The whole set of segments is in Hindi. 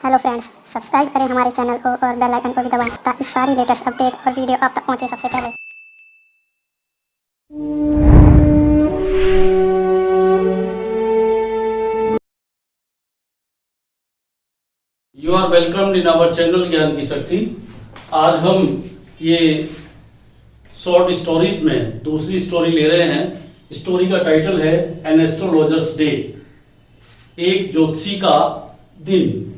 हेलो फ्रेंड्स, सब्सक्राइब करें हमारे चैनल को और बेल आइकन को भी दबाएं ताकि सारी लेटेस्ट अपडेट और वीडियो आप तक पहुंचे सबसे पहले। You are welcomed in our channel Gyan ki शक्ति। आज हम ये शॉर्ट स्टोरीज में दूसरी स्टोरी ले रहे हैं। स्टोरी का टाइटल है एन एस्ट्रोलॉजर्स डे, एक ज्योतिषी का दिन,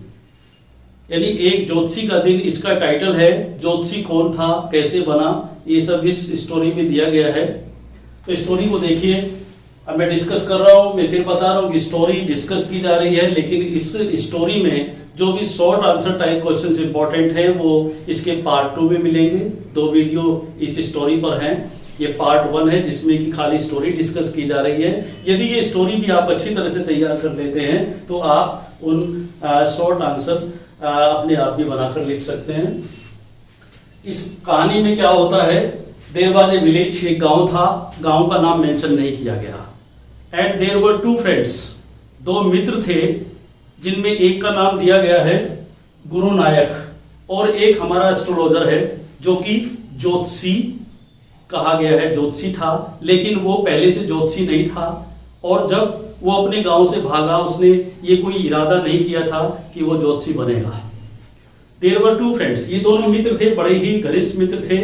यानी एक ज्योतिषी का दिन इसका टाइटल है। ज्योतिषी कौन था, कैसे बना, ये सब इस स्टोरी में दिया गया है। तो स्टोरी को देखिए। अब मैं डिस्कस कर रहा हूँ, मैं फिर बता रहा हूँ कि स्टोरी डिस्कस की जा रही है, लेकिन इस स्टोरी में जो भी short answer type questions important हैं वो इसके पार्ट 2 में मिलेंगे। 2 वीडियो इस स्टोरी पर हैं। ये पार्ट 1 है जिसमें कि खाली स्टोरी डिस्कस की जा रही है। यदि ये स्टोरी भी आप अच्छी तरह से तैयार कर लेते हैं तो आप उन शॉर्ट आंसर अपने आप भी बनाकर लिख सकते हैं। इस कहानी में क्या होता है, देयर वाज ए विलेज, एक गांव था, गांव का नाम मेंशन नहीं किया गया। एंड देयर वर 2 फ्रेंड्स, 2 मित्र थे, जिनमें एक का नाम दिया गया है गुरु नायक और एक हमारा एस्ट्रोलॉजर है जो कि ज्योतिषी कहा गया है, ज्योतिषी था, लेकिन वो पहले से ज्योतिषी नहीं था। और जब वो अपने गांव से भागा, उसने ये कोई इरादा नहीं किया था कि वो ज्योतिषी बनेगा। देयर वर 2 फ्रेंड्स, ये दोनों मित्र थे, बड़े ही घनिष्ठ मित्र थे,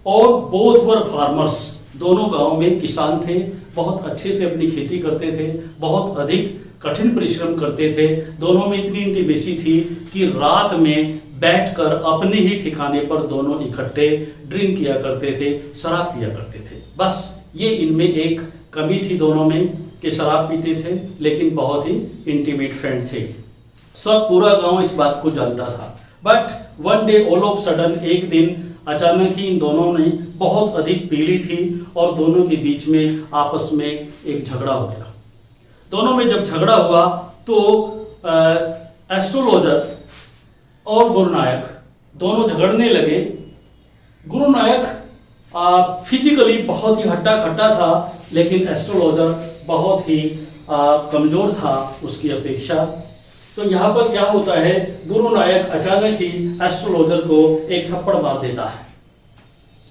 और बोथ वर फार्मर्स, दोनों गांव में किसान थे, बहुत अच्छे से अपनी खेती करते थे, बहुत अधिक कठिन परिश्रम करते थे। दोनों में इतनी इंटीमेसी थी कि रात में बैठकर अपने ही ठिकाने पर दोनों इकट्ठे ड्रिंक किया करते थे, शराब पिया करते थे। बस ये इनमें एक कमी थी दोनों में कि शराब पीते थे, लेकिन बहुत ही इंटीमेट फ्रेंड थे। सब पूरा गांव इस बात को जानता था। But one day all of sudden, एक दिन अचानक ही इन दोनों ने बहुत अधिक पी ली थी और दोनों के बीच में आपस में एक झगड़ा हो गया। दोनों में जब झगड़ा हुआ तो एस्ट्रोलॉजर और गुरु नायक दोनों झगड़ने लगे। गुरु नायक फिजिकली बहुत ही हट्टा खट्टा था, लेकिन एस्ट्रोलॉजर बहुत ही कमजोर था उसकी अपेक्षा। तो यहाँ पर क्या होता है, गुरु नायक अचानक ही एस्ट्रोलॉजर को एक थप्पड़ मार देता है।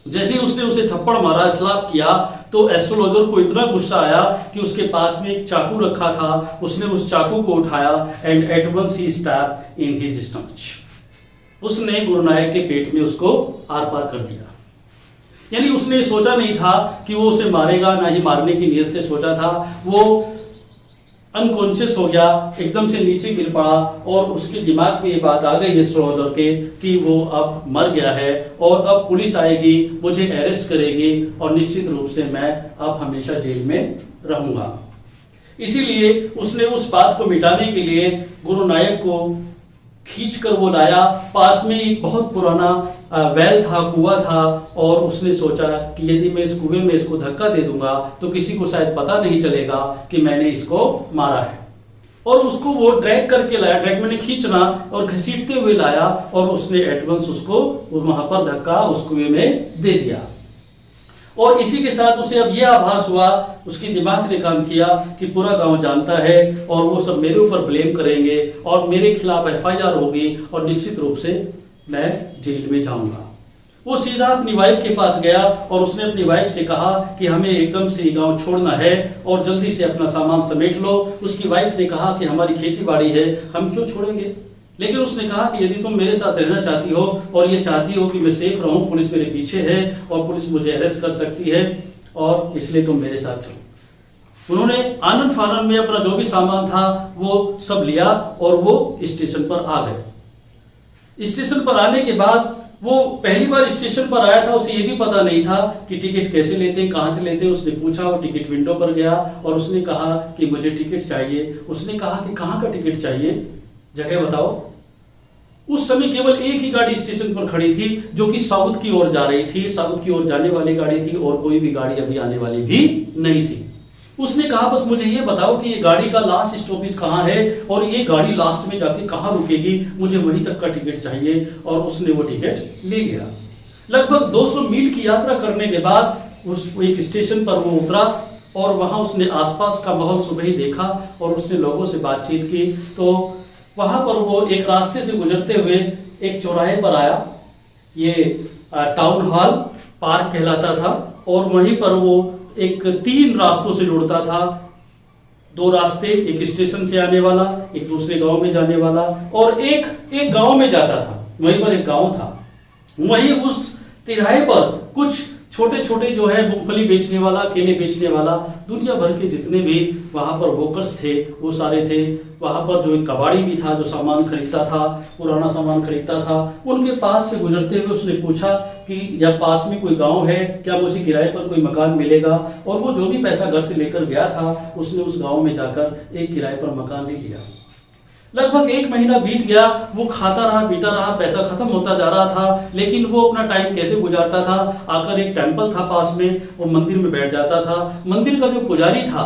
जैसे ही उसने उसे थप्पड़ मारा, स्लैप किया, तो एस्ट्रोलॉजर को इतना गुस्सा आया कि उसके पास में एक चाकू रखा था, उसने उस चाकू को उठाया एंड एट वंस ही स्टैब इन हिज स्टमच। उसने गुरु नायक के पेट में उसको आर पार कर दिया। यानी उसने सोचा नहीं था कि वो उसे मारेगा, ना ही मारने की नीयत से सोचा था। वो अनकॉन्शियस हो गया, एकदम से नीचे गिर पड़ा और उसके दिमाग में ये बात आ गई एस्ट्रोलॉजर के कि वो अब मर गया है और अब पुलिस आएगी, मुझे अरेस्ट करेगी और निश्चित रूप से मैं अब हमेशा जेल में रहूंगा। इसीलिए उसने उस बात को मिटाने के लिए गुरु नायक को खींचकर वो लाया। पास में एक बहुत पुराना वेल था, कुआं था, और उसने सोचा कि यदि मैं इस कुएं में इसको धक्का दे दूंगा तो किसी को शायद पता नहीं चलेगा कि मैंने इसको मारा है। और उसको वो ड्रैग करके लाया, ड्रैग मैंने खींचना और घसीटते हुए लाया, और उसने एडवांस उसको वहां पर धक्का उस कुएं में दे दिया। और इसी के साथ उसे अब यह आभास हुआ, उसके दिमाग ने काम किया कि पूरा गांव जानता है और वो सब मेरे ऊपर ब्लेम करेंगे और मेरे खिलाफ FIR होगी और निश्चित रूप से मैं जेल में जाऊंगा। वो सीधा अपनी वाइफ के पास गया और उसने अपनी वाइफ से कहा कि हमें एकदम से ये गांव छोड़ना है और जल्दी से अपना सामान समेट लो। उसकी वाइफ ने कहा कि हमारी खेती बाड़ी है, हम क्यों छोड़ेंगे। लेकिन उसने कहा कि यदि तुम मेरे साथ रहना चाहती हो और ये चाहती हो कि मैं सेफ रहूं, पुलिस मेरे पीछे है और पुलिस मुझे अरेस्ट कर सकती है, और इसलिए तुम मेरे साथ चलो। उन्होंने आनंद फानन में अपना जो भी सामान था वो सब लिया और वो स्टेशन पर आ गए। स्टेशन पर आने के बाद वो पहली बार स्टेशन पर आया था, उसे ये भी पता नहीं था कि टिकट कैसे लेते हैं, कहाँ से लेते हैं। उसने पूछा, वो टिकट विंडो पर गया और उसने कहा कि मुझे टिकट चाहिए। उसने कहा कि कहाँ का टिकट चाहिए, जगह बताओ। उस समय केवल एक ही गाड़ी स्टेशन पर खड़ी थी जो कि साउथ की ओर जा रही थी, साउथ की ओर जाने वाली गाड़ी थी और कोई भी गाड़ी अभी आने वाली भी नहीं थी। उसने कहा बस मुझे ये बताओ कि ये गाड़ी का लास्ट स्टॉपेज कहाँ है और ये गाड़ी लास्ट में जाके कहाँ रुकेगी, मुझे वहीं तक का टिकट चाहिए। और उसने वो टिकट ले गया। लगभग 200 मील की यात्रा करने के बाद उस एक स्टेशन पर वो उतरा और वहां उसने आसपास का माहौल सुबह ही देखा और उसने लोगों से बातचीत की। तो वहां पर वो एक रास्ते से गुजरते हुए एक चौराहे पर आया। ये टाउन हॉल पार्क कहलाता था और वहीं पर वो एक 3 रास्तों से जुड़ता था। 2 रास्ते, एक स्टेशन से आने वाला, एक दूसरे गांव में जाने वाला और एक गांव में जाता था। वहीं पर एक गांव था। वहीं उस तिराहे पर कुछ छोटे छोटे जो है मूंगफली बेचने वाला, केले बेचने वाला, दुनिया भर के जितने भी वहां पर वोकर्स थे वो सारे थे। वहां पर जो एक कबाड़ी भी था जो सामान खरीदता था, पुराना सामान खरीदता था, उनके पास से गुजरते हुए उसने पूछा कि या पास में कोई गांव है क्या, मुझे किराए पर कोई मकान मिलेगा। और वो जो भी पैसा घर से लेकर गया था उसने उस गाँव में जाकर एक किराए पर मकान ले लिया। लगभग 1 महीना बीत गया, वो खाता रहा, पीता रहा, पैसा खत्म होता जा रहा था, लेकिन वो अपना टाइम कैसे गुजारता था, आकर एक टेंपल था पास में, वो मंदिर में बैठ जाता था। मंदिर का जो पुजारी था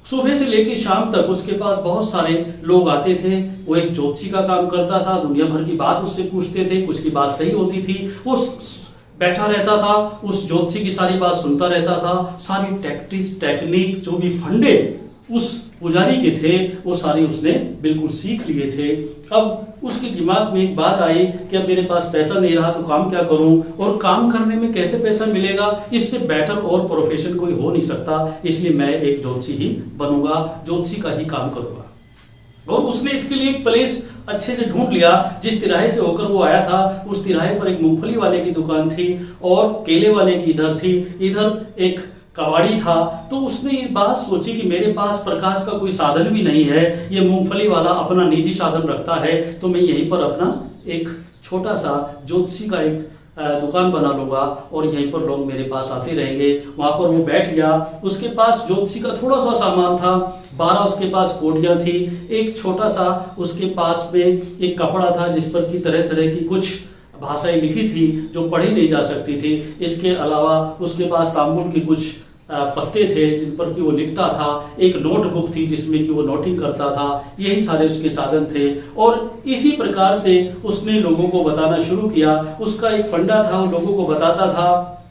सुबह से लेकर शाम तक उसके पास बहुत सारे लोग आते थे। वो एक ज्योतिषी का काम करता था, दुनिया भर की बात उससे पूछते थे, कुछ की बात सही होती थी, वो बैठा रहता था, उस ज्योतिषी की सारी बात सुनता रहता था। सारी टैक्टिक्स, टेक्निक, जो भी फंडे उस पुजारी के थे वो सारे उसने बिल्कुल सीख लिए थे। अब उसके दिमाग में एक बात आई कि अब मेरे पास पैसा नहीं रहा तो काम क्या करूं, और काम करने में कैसे पैसा मिलेगा, इससे बेटर और प्रोफेशन कोई हो नहीं सकता, इसलिए मैं एक ज्योतिषी ही बनूंगा, ज्योतिषी का ही काम करूंगा। और उसने इसके लिए एक प्लेस अच्छे से ढूंढ लिया। जिस तिराहे से होकर वो आया था उस तिराहे पर एक मूंगफली वाले की दुकान थी और केले वाले की इधर थी, इधर एक कबाड़ी था। तो उसने ये बात सोची कि मेरे पास प्रकाश का कोई साधन भी नहीं है, ये मूंगफली वाला अपना निजी साधन रखता है, तो मैं यहीं पर अपना एक छोटा सा ज्योतिषी का एक दुकान बना लूंगा और यहीं पर लोग मेरे पास आते रहेंगे। वहां पर वो बैठ गया। उसके पास ज्योतिषी का थोड़ा सा सामान था, 12 उसके पास कोडियां थी, एक छोटा सा उसके पास में एक कपड़ा था जिस पर की तरह तरह की कुछ भाषाएं लिखी थी जो पढ़ी नहीं जा सकती थी। इसके अलावा उसके पास तांबुल के कुछ पत्ते थे जिन पर कि वो लिखता था, एक नोटबुक थी जिसमें कि वो नोटिंग करता था। यही सारे उसके साधन थे और इसी प्रकार से उसने लोगों को बताना शुरू किया। उसका एक फंडा था, वो लोगों को बताता था।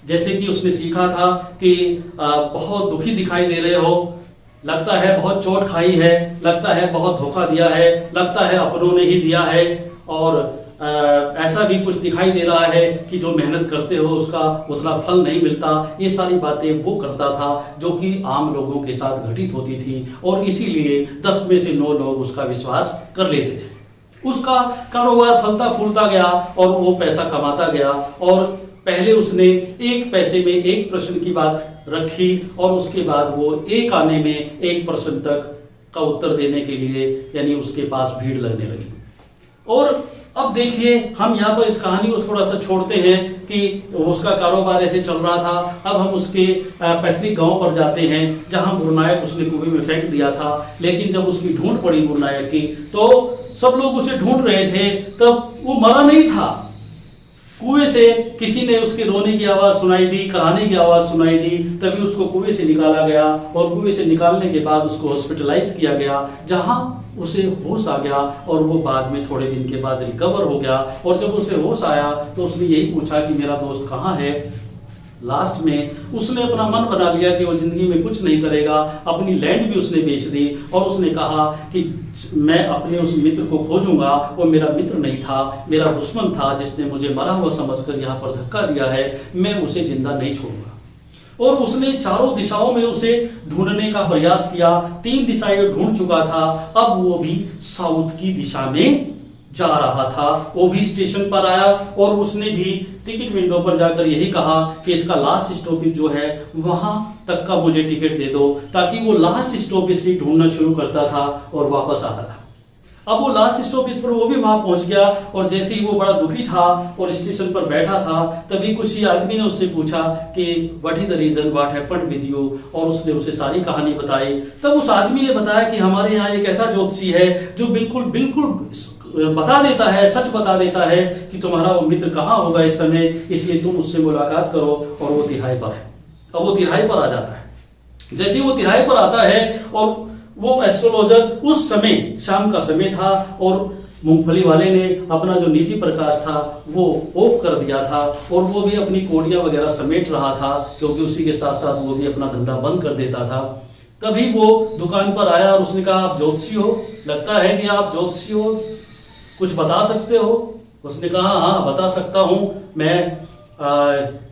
जैसे कि उसने सीखा था कि बहुत दुखी दिखाई दे रहे हो, लगता है बहुत चोट खाई है, लगता है बहुत धोखा दिया है, लगता है अपनों ने ही दिया है, और ऐसा भी कुछ दिखाई दे रहा है कि जो मेहनत करते हो उसका उतना फल नहीं मिलता। ये सारी बातें वो करता था जो कि आम लोगों के साथ घटित होती थी और इसीलिए 10 में से 9 लोग उसका विश्वास कर लेते थे। उसका कारोबार फलता फूलता गया और वो पैसा कमाता गया। और पहले उसने 1 पैसे में 1 प्रश्न की बात रखी और उसके बाद वो 1 आने में 1 प्रश्न तक का उत्तर देने के लिए यानी उसके पास भीड़ लगने लगी। और अब देखिए हम यहाँ पर इस कहानी को थोड़ा सा छोड़ते हैं कि उसका कारोबार ऐसे चल रहा था। अब हम उसके पैतृक गांव पर जाते हैं जहां गुरुनायक उसने कुएं में फेंक दिया था। लेकिन जब उसकी ढूंढ पड़ी गुरुनायक की तो सब लोग उसे ढूंढ रहे थे, तब वो मरा नहीं था। कुएं से किसी ने उसके रोने की आवाज सुनाई दी, कराने की आवाज सुनाई दी, तभी उसको कुएं से निकाला गया और कुएं से निकालने के बाद उसको हॉस्पिटलाइज किया गया जहां उसे होश आ गया और वो बाद में थोड़े दिन के बाद रिकवर हो गया। और जब उसे होश आया तो उसने यही पूछा कि मेरा दोस्त कहाँ है। लास्ट में उसने अपना मन बना लिया कि वो जिंदगी में कुछ नहीं करेगा। अपनी लैंड भी उसने बेच दी और उसने कहा कि मैं अपने उस मित्र को खोजूंगा। वो मेरा मित्र नहीं था, मेरा दुश्मन था जिसने मुझे मरा हुआ समझकर यहाँ पर धक्का दिया है, मैं उसे जिंदा नहीं छोड़ूंगा। और उसने चारों दिशाओं में उसे ढूंढने का प्रयास किया। 3 दिशाएं ढूंढ चुका था, अब वो भी साउथ की दिशा में जा रहा था। वो भी स्टेशन पर आया और उसने भी टिकट विंडो पर जाकर यही कहा कि इसका लास्ट स्टॉपेज जो है वहां तक का मुझे टिकट दे दो, ताकि वो लास्ट स्टॉपेज से ढूंढना शुरू करता था और वापस आता था। अब वो लास्ट स्टॉपेज पर वो भी वहां पहुंच गया और जैसे ही वो बड़ा दुखी था और स्टेशन पर बैठा था तभी कुछ ही आदमी ने उससे पूछा कि what is the reason, what happened with you. और उसने उसे सारी कहानी बताई। तब उस आदमी ने बताया कि हमारे यहाँ एक ऐसा ज्योतिषी है जो बिल्कुल बता देता है, सच बता देता है कि तुम्हारा वो मित्र कहाँ होगा इस समय, इसलिए तुम उससे मुलाकात करो। और वो तिराहे पर है। अब वो तिराहे पर आ जाता है। जैसे ही वो तिराहे पर आता है और वो एस्ट्रोलॉजर, उस समय शाम का समय था और मूंगफली वाले ने अपना जो निजी प्रकाश था वो ऑफ कर दिया था और वो भी अपनी कोडियां वगैरह समेट रहा था, क्योंकि उसी के साथ साथ वो भी अपना धंधा बंद कर देता था। तभी वो दुकान पर आया और उसने कहा, आप ज्योतिषी हो, लगता है कि आप ज्योतिषी हो, कुछ बता सकते हो? उसने कहा, हाँ बता सकता हूँ, मैं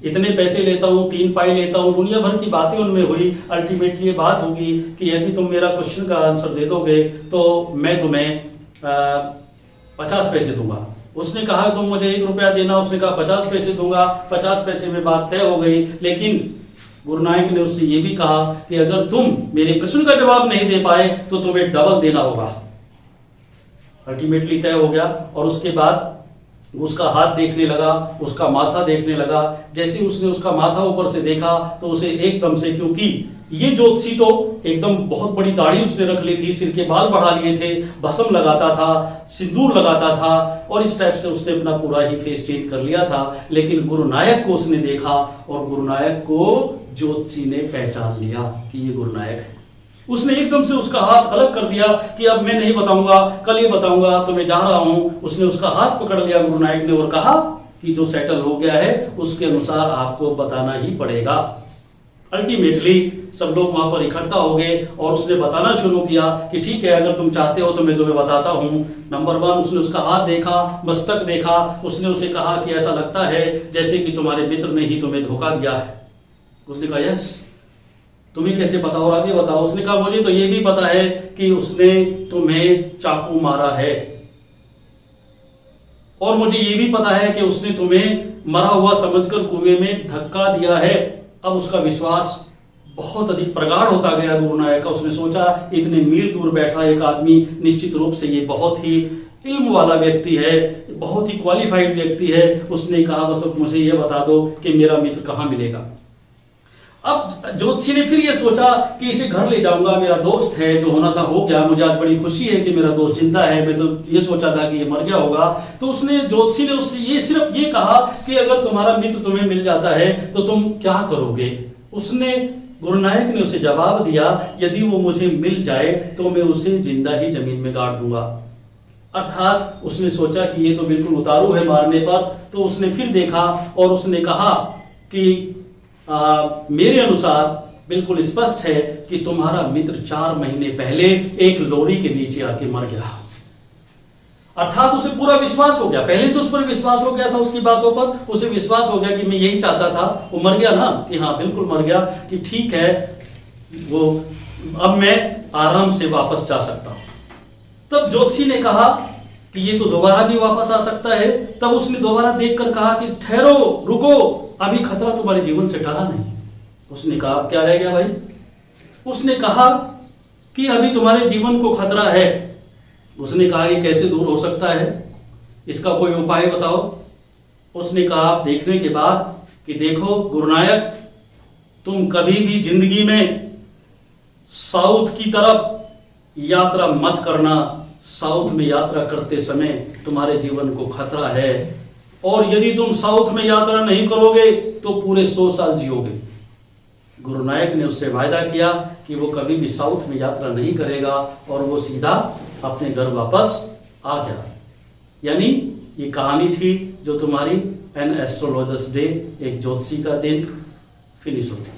इतने पैसे लेता हूँ, 3 पाई लेता हूँ। दुनिया भर की बातें उनमें हुई। अल्टीमेटली ये बात होगी कि यदि तुम मेरा क्वेश्चन का आंसर दे दोगे तो मैं तुम्हें 50 पैसे दूंगा। उसने कहा, तुम मुझे 1 रुपया देना। उसने कहा 50 पैसे दूंगा। 50 पैसे में बात तय हो गई। लेकिन गुरु नायक ने उससे ये भी कहा कि अगर तुम मेरे प्रश्न का जवाब नहीं दे पाए तो तुम्हें डबल देना होगा। अल्टीमेटली तय हो गया। और उसके बाद उसका हाथ देखने लगा, उसका माथा देखने लगा। जैसे उसने उसका माथा ऊपर से देखा तो उसे एकदम से, क्योंकि ये ज्योतिषी तो एकदम बहुत बड़ी दाढ़ी उसने रख ली थी, सिर के बाल बढ़ा लिए थे, भस्म लगाता था, सिंदूर लगाता था और इस टाइप से उसने अपना पूरा ही फेस चेंज कर लिया था। लेकिन गुरु नायक को उसने देखा और गुरु नायक को ज्योतिषी ने पहचान लिया कि ये गुरु नायक है। उसने एकदम से उसका हाथ अलग कर दिया कि अब मैं नहीं बताऊंगा, कल ये बताऊंगा, तो मैं जा रहा हूं। उसने उसका हाथ पकड़ लिया गुरु नायक ने और कहा कि जो सेटल हो गया है उसके अनुसार आपको बताना ही पड़ेगा। अल्टीमेटली सब लोग वहां पर इकट्ठा हो गए और उसने बताना शुरू किया कि ठीक है, अगर तुम चाहते हो तो मैं तुम्हें बताता हूं। नंबर 1, उसने उसका हाथ देखा, मस्तक देखा। उसने उसे कहा कि ऐसा लगता है जैसे कि तुम्हारे मित्र ने ही तुम्हें धोखा दिया है। उसने कहा, यस। तुम्हें कैसे पता और आगे बताओ? उसने कहा, मुझे तो ये भी पता है कि उसने तुम्हें चाकू मारा है और मुझे ये भी पता है कि उसने तुम्हें मरा हुआ समझकर कुएं में धक्का दिया है। अब उसका विश्वास बहुत अधिक प्रगाढ़ होता गया गुरु नायक का। उसने सोचा, इतने मील दूर बैठा एक आदमी, निश्चित रूप से ये बहुत ही इल्म वाला व्यक्ति है, बहुत ही क्वालिफाइड व्यक्ति है। उसने कहा, बस अब मुझे ये बता दो कि मेरा मित्र कहाँ मिलेगा। अब ज्योतिषी ने फिर ये सोचा कि इसे घर ले जाऊंगा, मेरा दोस्त है, जो होना था हो गया, मुझे आज बड़ी खुशी है कि मेरा दोस्त जिंदा है, मैं तो ये सोचा था कि ये मर गया होगा। तो उसने, ज्योतिषी ने उससे ये सिर्फ ये कहा कि अगर तुम्हारा मित्र तुम्हें मिल जाता है तो तुम क्या करोगे? उसने, गुरु नायक ने उसे जवाब दिया, यदि वो मुझे मिल जाए तो मैं उसे जिंदा ही जमीन में गाड़ दूंगा। अर्थात उसने सोचा कि ये तो बिल्कुल उतारू है मारने पर। तो उसने फिर देखा और उसने कहा कि मेरे अनुसार बिल्कुल स्पष्ट है कि तुम्हारा मित्र 4 महीने पहले एक लोरी के नीचे आके मर गया। अर्थात उसे पूरा विश्वास हो गया, पहले से उस पर विश्वास हो गया था, उसकी बातों पर उसे विश्वास हो गया कि मैं यही चाहता था। वो मर गया ना, कि हाँ बिल्कुल मर गया, कि ठीक है, वो अब मैं आराम से वापस जा सकता हूं। तब ज्योतिषी ने कहा कि ये तो दोबारा भी वापस आ सकता है। तब उसने दोबारा देखकर कहा कि ठहरो, रुको, अभी खतरा तुम्हारे जीवन से टला नहीं। उसने कहा, अब क्या रह गया भाई? उसने कहा कि अभी तुम्हारे जीवन को खतरा है। उसने कहा, ये कैसे दूर हो सकता है, इसका कोई उपाय बताओ। उसने कहा देखने के बाद कि देखो गुरुनायक, तुम कभी भी जिंदगी में साउथ की तरफ यात्रा मत करना। साउथ में यात्रा करते समय तुम्हारे जीवन को खतरा है, और यदि तुम साउथ में यात्रा नहीं करोगे तो पूरे 100 साल जियोगे। गुरु नायक ने उससे वायदा किया कि वो कभी भी साउथ में यात्रा नहीं करेगा, और वो सीधा अपने घर वापस आ गया। यानी ये कहानी थी जो तुम्हारी एन एस्ट्रोलॉजर्स डे, एक ज्योतिषी का दिन, फिनिश होती है।